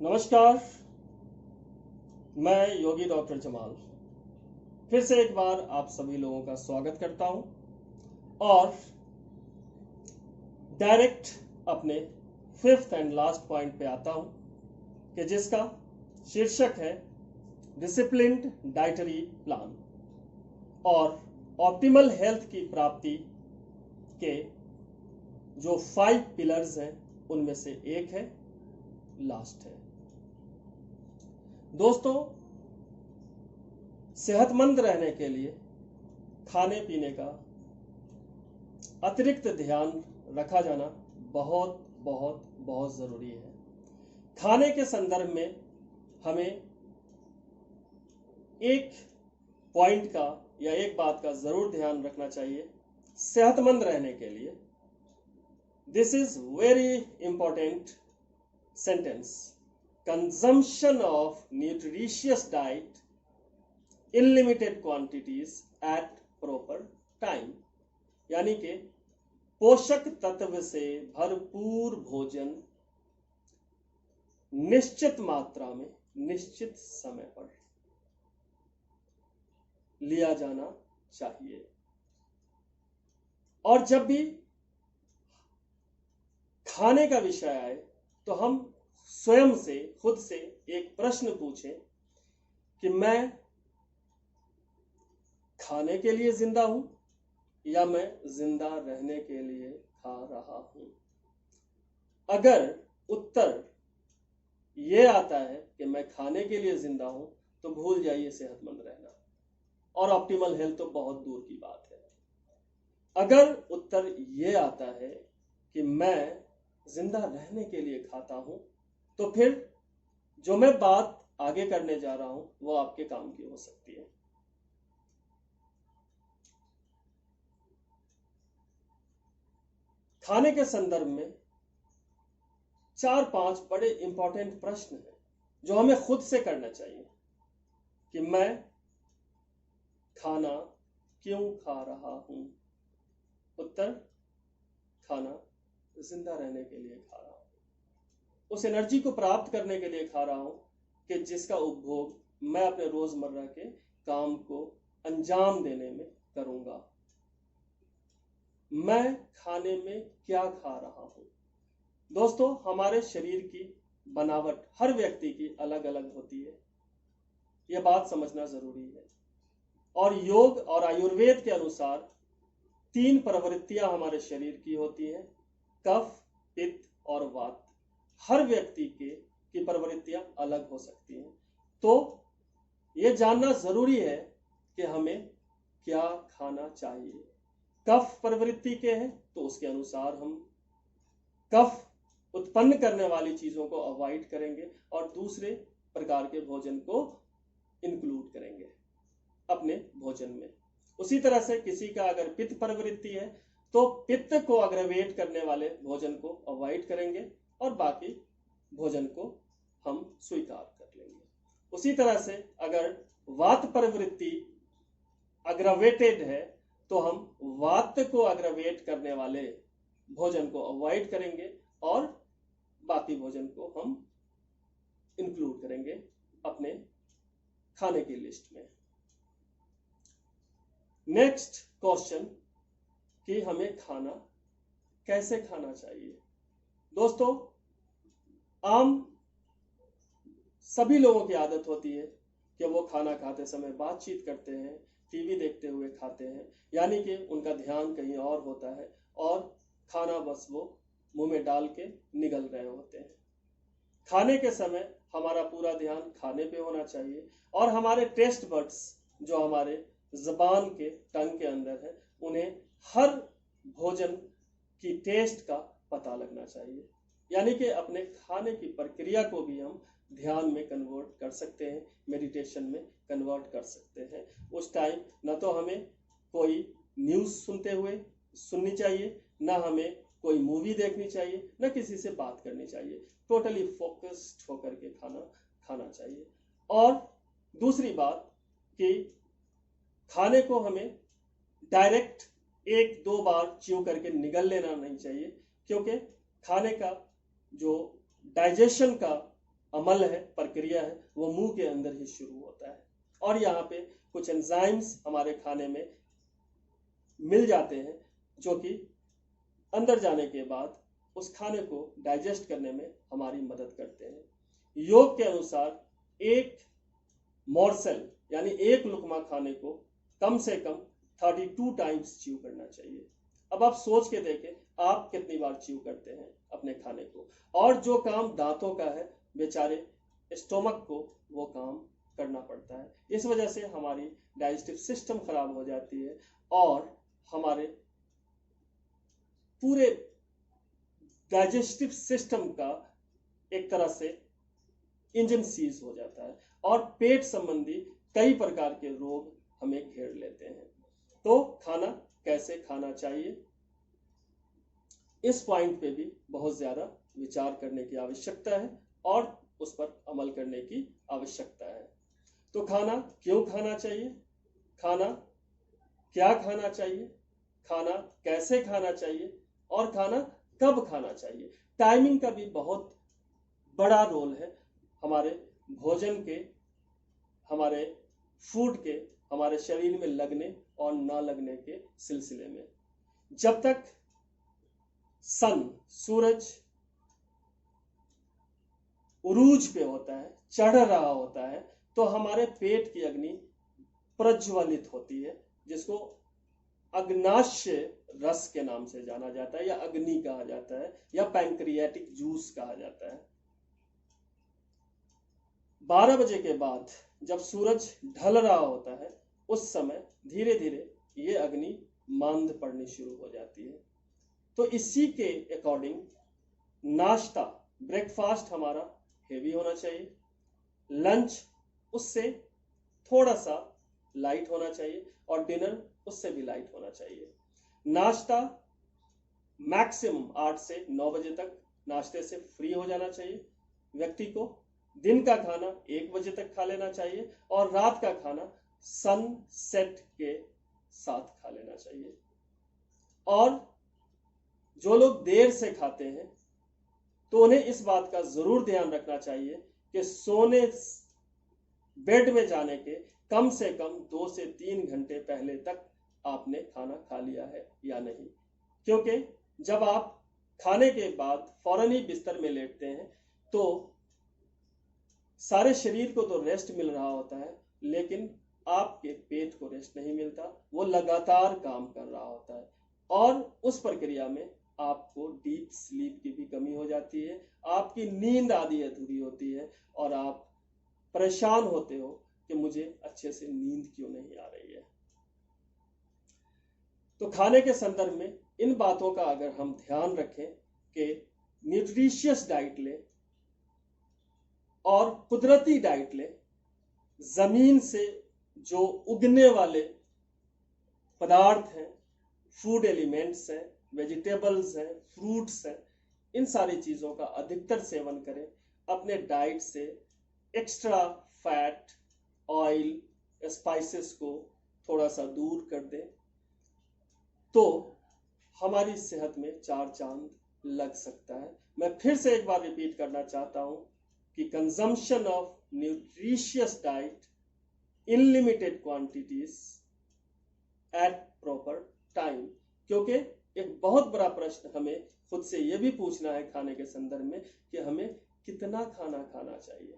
नमस्कार, मैं योगी डॉक्टर जमाल फिर से एक बार आप सभी लोगों का स्वागत करता हूं और डायरेक्ट अपने फिफ्थ एंड लास्ट पॉइंट पे आता हूं कि जिसका शीर्षक है डिसिप्लिन्ड डाइटरी प्लान और ऑप्टिमल हेल्थ की प्राप्ति के जो 5 पिलर्स हैं उनमें से एक है लास्ट है। दोस्तों, सेहतमंद रहने के लिए खाने पीने का अतिरिक्त ध्यान रखा जाना बहुत बहुत बहुत जरूरी है। खाने के संदर्भ में हमें एक पॉइंट का या एक बात का जरूर ध्यान रखना चाहिए सेहतमंद रहने के लिए। This is very important sentence. Consumption of nutritious diet in limited quantities at proper time, यानी कि पोषक तत्व से भरपूर भोजन निश्चित मात्रा में निश्चित समय पर लिया जाना चाहिए। और जब भी खाने का विषय आए तो हम स्वयं से खुद से एक प्रश्न पूछें कि मैं खाने के लिए जिंदा हूं या मैं जिंदा रहने के लिए खा रहा हूं। अगर उत्तर यह आता है कि मैं खाने के लिए जिंदा हूं तो भूल जाइए सेहतमंद रहना और ऑप्टिमल हेल्थ तो बहुत दूर की बात है। अगर उत्तर यह आता है कि मैं जिंदा रहने के लिए खाता हूं तो फिर जो मैं बात आगे करने जा रहा हूं वो आपके काम की हो सकती है। खाने के संदर्भ में 4-5 बड़े इंपॉर्टेंट प्रश्न हैं जो हमें खुद से करना चाहिए कि मैं खाना क्यों खा रहा हूं। उत्तर, खाना जिंदा रहने के लिए खा रहा हूं, उस एनर्जी को प्राप्त करने के लिए खा रहा हूं कि जिसका उपभोग मैं अपने रोजमर्रा के काम को अंजाम देने में करूंगा। मैं खाने में क्या खा रहा हूं। दोस्तों, हमारे शरीर की बनावट हर व्यक्ति की अलग अलग होती है, यह बात समझना जरूरी है। और योग और आयुर्वेद के अनुसार 3 प्रवृत्तियां हमारे शरीर की होती हैं, कफ, पित्त और वात। हर व्यक्ति की प्रवृत्तियां अलग हो सकती हैं, तो यह जानना जरूरी है कि हमें क्या खाना चाहिए। कफ प्रवृत्ति के हैं तो उसके अनुसार हम कफ उत्पन्न करने वाली चीजों को अवॉइड करेंगे और दूसरे प्रकार के भोजन को इंक्लूड करेंगे अपने भोजन में। उसी तरह से किसी का अगर पित्त प्रवृत्ति है तो पित्त को अग्रवेट करने वाले भोजन को अवॉइड करेंगे और बाकी भोजन को हम स्वीकार कर लेंगे। उसी तरह से अगर वात प्रवृत्ति अग्रवेटेड है तो हम वात को अग्रवेट करने वाले भोजन को अवॉइड करेंगे और बाकी भोजन को हम इंक्लूड करेंगे अपने खाने की लिस्ट में। नेक्स्ट क्वेश्चन कि हमें खाना कैसे खाना चाहिए। दोस्तों, आम सभी लोगों की आदत होती है कि वो खाना खाते समय बातचीत करते हैं, टीवी देखते हुए खाते हैं, यानी कि उनका ध्यान कहीं और होता है और खाना बस वो मुंह में डाल के निगल रहे होते हैं। खाने के समय हमारा पूरा ध्यान खाने पे होना चाहिए और हमारे टेस्ट बड्स जो हमारे जबान के टंग के अंदर है उन्हें हर भोजन की टेस्ट का पता लगना चाहिए, यानी कि अपने खाने की प्रक्रिया को भी हम ध्यान में कन्वर्ट कर सकते हैं, मेडिटेशन में कन्वर्ट कर सकते हैं। उस टाइम न तो हमें कोई न्यूज़ सुननी चाहिए, न हमें कोई मूवी देखनी चाहिए, न किसी से बात करनी चाहिए। टोटली फोकस्ड होकर के खाना चाहिए। और दूसरी बात कि खाने को हमें डायरेक्ट 1-2 बार च्यू करके निगल लेना नहीं चाहिए, क्योंकि खाने का जो डाइजेशन का अमल है, प्रक्रिया है, वो मुंह के अंदर ही शुरू होता है। और यहाँ पे कुछ एंजाइम्स हमारे खाने में मिल जाते हैं जो कि अंदर जाने के बाद उस खाने को डाइजेस्ट करने में हमारी मदद करते हैं। योग के अनुसार एक मोरसेल यानी एक लुकमा खाने को कम से कम 32 टाइम्स च्यू करना चाहिए। अब आप सोच के देखें आप कितनी बार च्यू करते हैं अपने खाने को। और जो काम दांतों का है बेचारे स्टोमक को वो काम करना पड़ता है। इस वजह से हमारी डाइजेस्टिव सिस्टम खराब हो जाती है और हमारे पूरे डाइजेस्टिव सिस्टम का एक तरह से इंजन सीज हो जाता है और पेट संबंधी कई प्रकार के रोग हमें घेर लेते हैं। तो खाना कैसे खाना चाहिए, इस पॉइंट पे भी बहुत ज्यादा विचार करने की आवश्यकता है और उस पर अमल करने की आवश्यकता है। तो खाना क्यों खाना चाहिए, खाना क्या खाना चाहिए, खाना कैसे खाना चाहिए और खाना कब खाना चाहिए। टाइमिंग का भी बहुत बड़ा रोल है हमारे भोजन के, हमारे फूड के, हमारे शरीर में लगने और ना लगने के सिलसिले में। जब तक सन सूरज उरूज पे होता है, चढ़ रहा होता है, तो हमारे पेट की अग्नि प्रज्वलित होती है, जिसको अग्नाशय रस के नाम से जाना जाता है या अग्नि कहा जाता है या पैंक्रियाटिक जूस कहा जाता है। 12 बजे के बाद जब सूरज ढल रहा होता है उस समय धीरे धीरे ये अग्नि मंद पड़नी शुरू हो जाती है। तो इसी के अकॉर्डिंग नाश्ता, ब्रेकफास्ट हमारा हेवी होना चाहिए, लंच उससे थोड़ा सा लाइट होना चाहिए और डिनर उससे भी लाइट होना चाहिए। नाश्ता मैक्सिमम 8 से 9 बजे तक नाश्ते से फ्री हो जाना चाहिए व्यक्ति को। दिन का खाना 1 बजे तक खा लेना चाहिए और रात का खाना सनसेट के साथ खा लेना चाहिए। और जो लोग देर से खाते हैं तो उन्हें इस बात का जरूर ध्यान रखना चाहिए कि सोने बेड में जाने के कम से कम 2 से 3 घंटे पहले तक आपने खाना खा लिया है या नहीं, क्योंकि जब आप खाने के बाद फौरन ही बिस्तर में लेटते हैं तो सारे शरीर को तो रेस्ट मिल रहा होता है लेकिन आपके पेट को रेस्ट नहीं मिलता, वो लगातार काम कर रहा होता है और उस प्रक्रिया में आपको डीप स्लीप की भी कमी हो जाती है, आपकी नींद आदि अधूरी होती है और आप परेशान होते हो कि मुझे अच्छे से नींद क्यों नहीं आ रही है। तो खाने के संदर्भ में इन बातों का अगर हम ध्यान रखें कि न्यूट्रिशियस डाइट लें और कुदरती डाइट लें, जमीन से जो उगने वाले पदार्थ हैं, फूड एलिमेंट्स हैं, वेजिटेबल्स हैं, फ्रूट्स हैं, इन सारी चीज़ों का अधिकतर सेवन करें। अपने डाइट से एक्स्ट्रा फैट, ऑयल, स्पाइसेस को थोड़ा सा दूर कर दें तो हमारी सेहत में 4 चांद लग सकता है। मैं फिर से एक बार रिपीट करना चाहता हूं कि consumption of nutritious diet in limited quantities at proper time, क्योंकि एक बहुत बड़ा प्रश्न हमें खुद से यह भी पूछना है खाने के संदर्भ में कि हमें कितना खाना खाना चाहिए।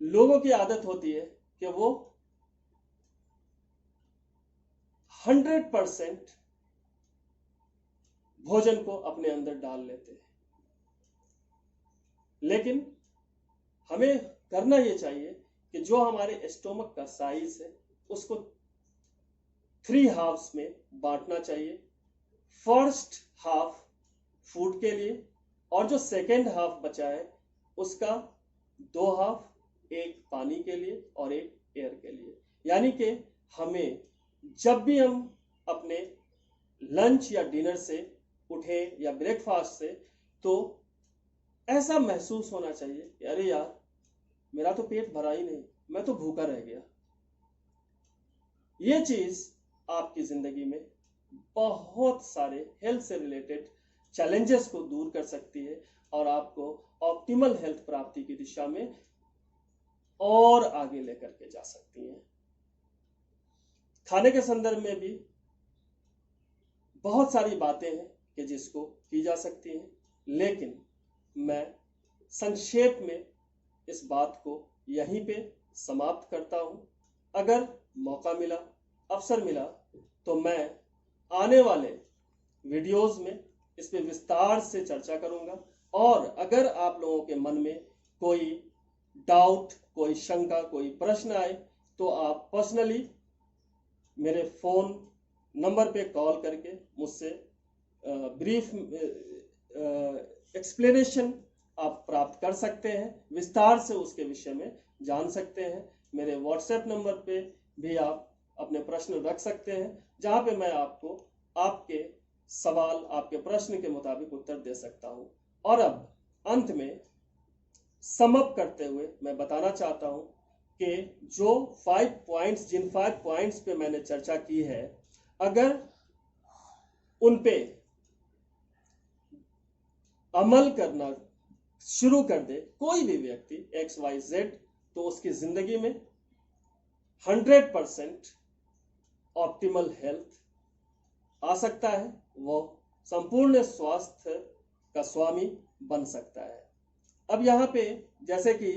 लोगों की आदत होती है कि वो 100% भोजन को अपने अंदर डाल लेते हैं, लेकिन हमें करना यह चाहिए कि जो हमारे स्टोमक का साइज है उसको 3 हाफ्स में बांटना चाहिए। फर्स्ट हाफ फूड के लिए और जो सेकेंड हाफ बचा है उसका 2 हाफ, एक पानी के लिए और एक एयर के लिए। यानी कि हमें जब भी हम अपने लंच या डिनर से उठे या ब्रेकफास्ट से तो ऐसा महसूस होना चाहिए कि अरे यार मेरा तो पेट भरा ही नहीं, मैं तो भूखा रह गया। ये चीज आपकी जिंदगी में बहुत सारे हेल्थ से रिलेटेड चैलेंजेस को दूर कर सकती है और आपको ऑप्टिमल हेल्थ प्राप्ति की दिशा में और आगे लेकर के जा सकती है। खाने के संदर्भ में भी बहुत सारी बातें हैं कि जिसको की जा सकती हैं, लेकिन मैं संक्षेप में इस बात को यहीं पे समाप्त करता हूं। अगर मौका मिला, अवसर मिला, तो मैं आने वाले वीडियोस में इस पे विस्तार से चर्चा करूंगा। और अगर आप लोगों के मन में कोई डाउट, कोई शंका, कोई प्रश्न आए, तो आप पर्सनली मेरे फोन नंबर पे कॉल करके मुझसे ब्रीफ एक्सप्लेनेशन आप प्राप्त कर सकते हैं, विस्तार से उसके विषय में जान सकते हैं। मेरे व्हाट्सएप नंबर पे भी आप अपने प्रश्न रख सकते हैं, जहां पे मैं आपको आपके सवाल, आपके प्रश्न के मुताबिक उत्तर दे सकता हूं। और अब अंत में समअप करते हुए मैं बताना चाहता हूं कि जो 5 पॉइंट्स, जिन 5 पॉइंट्स पे मैंने चर्चा की है, अगर उन पे अमल करना शुरू कर दे कोई भी व्यक्ति XYZ, तो उसकी जिंदगी में 100% ऑप्टिमल हेल्थ आ सकता है, वो संपूर्ण स्वास्थ्य का स्वामी बन सकता है। अब यहाँ पे जैसे कि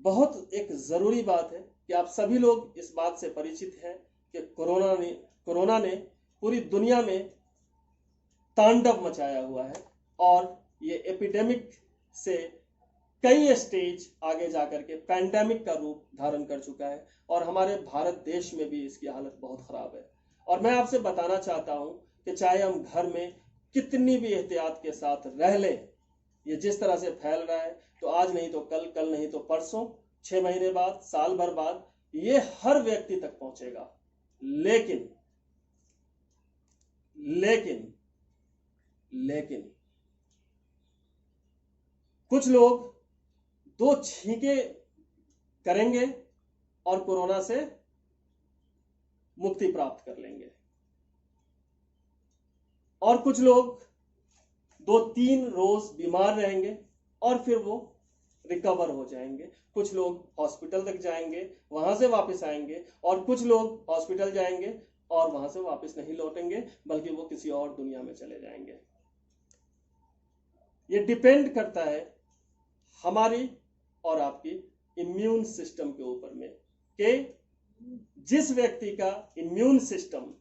बहुत एक जरूरी बात है कि आप सभी लोग इस बात से परिचित हैं कि कोरोना ने पूरी दुनिया में तांडव मचाया हुआ है और ये एपिडेमिक से कई स्टेज आगे जाकर के पैंडेमिक का रूप धारण कर चुका है और हमारे भारत देश में भी इसकी हालत बहुत खराब है। और मैं आपसे बताना चाहता हूं कि चाहे हम घर में कितनी भी एहतियात के साथ रह लें, ये जिस तरह से फैल रहा है, तो आज नहीं तो कल, कल नहीं तो परसों, 6 महीने बाद, साल भर बाद ये हर व्यक्ति तक पहुंचेगा। लेकिन लेकिन लेकिन कुछ लोग 2 छींके करेंगे और कोरोना से मुक्ति प्राप्त कर लेंगे, और कुछ लोग 2-3 रोज बीमार रहेंगे और फिर वो रिकवर हो जाएंगे। कुछ लोग हॉस्पिटल तक जाएंगे, वहां से वापस आएंगे, और कुछ लोग हॉस्पिटल जाएंगे और वहां से वापस नहीं लौटेंगे, बल्कि वो किसी और दुनिया में चले जाएंगे। ये डिपेंड करता है हमारी और आपकी इम्यून सिस्टम के ऊपर में कि जिस व्यक्ति का इम्यून सिस्टम,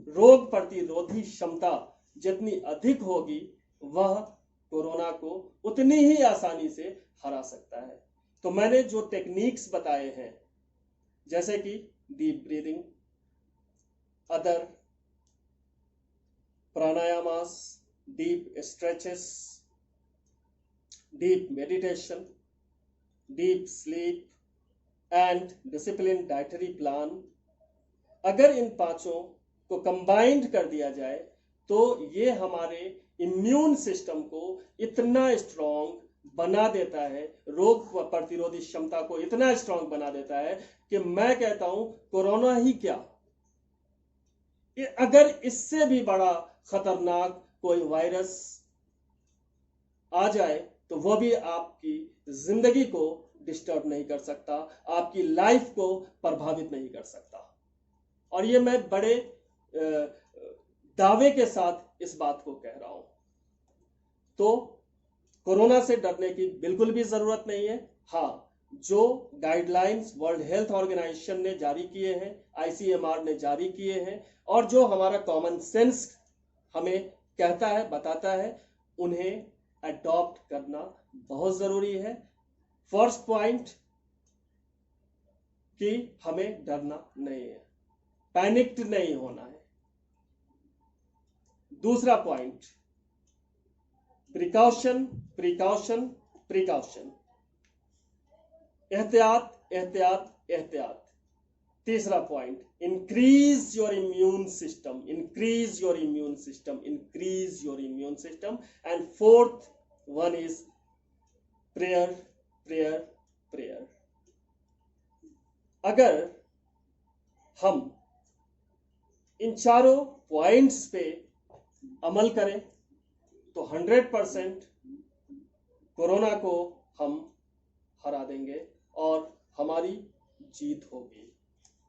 रोग प्रतिरोधी क्षमता जितनी अधिक होगी, वह कोरोना को उतनी ही आसानी से हरा सकता है। तो मैंने जो टेक्निक्स बताए हैं, जैसे कि deep breathing, other pranayamas, deep stretches, deep meditation, deep sleep and discipline dietary plan, अगर इन पांचों को कंबाइंड कर दिया जाए तो ये हमारे इम्यून सिस्टम को इतना स्ट्रांग बना देता है, रोग प्रतिरोधी क्षमता को इतना स्ट्रांग बना देता है कि मैं कहता हूं कोरोना ही क्या, अगर इससे भी बड़ा खतरनाक कोई वायरस आ जाए तो वह भी आपकी जिंदगी को डिस्टर्ब नहीं कर सकता, आपकी लाइफ को प्रभावित नहीं कर सकता। और ये मैं बड़े दावे के साथ इस बात को कह रहा हूं। तो कोरोना से डरने की बिल्कुल भी जरूरत नहीं है। हाँ, जो गाइडलाइंस वर्ल्ड हेल्थ ऑर्गेनाइजेशन ने जारी किए हैं, ICMR ने जारी किए हैं, और जो हमारा कॉमन सेंस हमें कहता है, बताता है, उन्हें अडॉप्ट करना बहुत जरूरी है। फर्स्ट पॉइंट कि हमें डरना नहीं है, पैनिक्ड नहीं होना है। दूसरा पॉइंट, प्रिकॉशन प्रिकॉशन प्रिकॉशन, एहतियात एहतियात एहतियात। तीसरा point, increase your immune system, increase your immune system, increase your immune system. And fourth one is prayer prayer prayer. अगर हम इन चारों पॉइंट्स पे अमल करें तो 100% कोरोना को हम हरा देंगे और हमारी जीत होगी,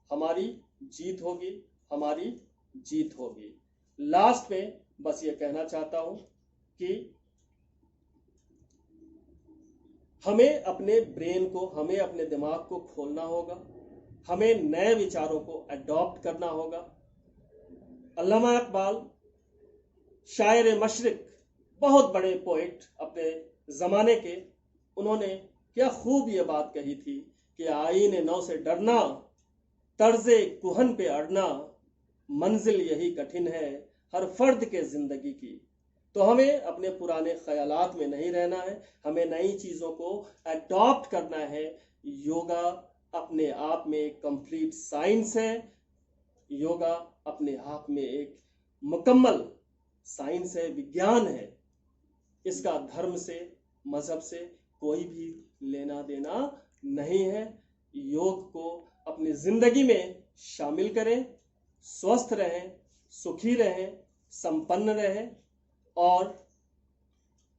हमारी जीत होगी, हमारी जीत होगी। लास्ट में बस ये कहना चाहता हूं कि हमें अपने ब्रेन को, हमें अपने दिमाग को खोलना होगा, हमें नए विचारों को अडॉप्ट करना होगा। अल्लामा इकबाल शायर मशरिक, बहुत बड़े पोइट अपने ज़माने के, उन्होंने क्या खूब ये बात कही थी कि आईने नौ से डरना, तर्ज़े कुहन पे अड़ना, मंजिल यही कठिन है हर फर्द के ज़िंदगी की। तो हमें अपने पुराने ख्यालात में नहीं रहना है, हमें नई चीज़ों को अडॉप्ट करना है। योगा अपने आप में एक कंप्लीट साइंस है, योगा अपने आप में एक मुकम्मल साइंस है, विज्ञान है। इसका धर्म से, मजहब से कोई भी लेना देना नहीं है। योग को अपनी जिंदगी में शामिल करें, स्वस्थ रहें, सुखी रहें, संपन्न रहें और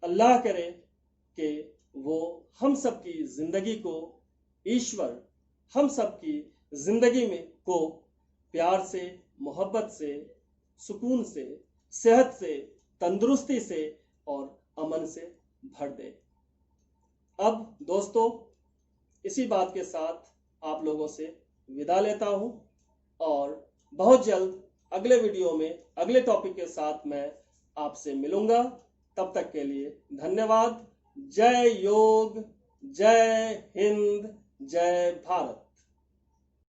अल्लाह करे कि वो हम सब की जिंदगी को, ईश्वर हम सब की जिंदगी में को प्यार से, मोहब्बत से, सुकून से, सेहत से, तंदुरुस्ती से और अमन से भर दे। अब दोस्तों, इसी बात के साथ आप लोगों से विदा लेता हूं और बहुत जल्द अगले वीडियो में अगले टॉपिक के साथ मैं आपसे मिलूंगा। तब तक के लिए धन्यवाद। जय योग, जय हिंद, जय भारत।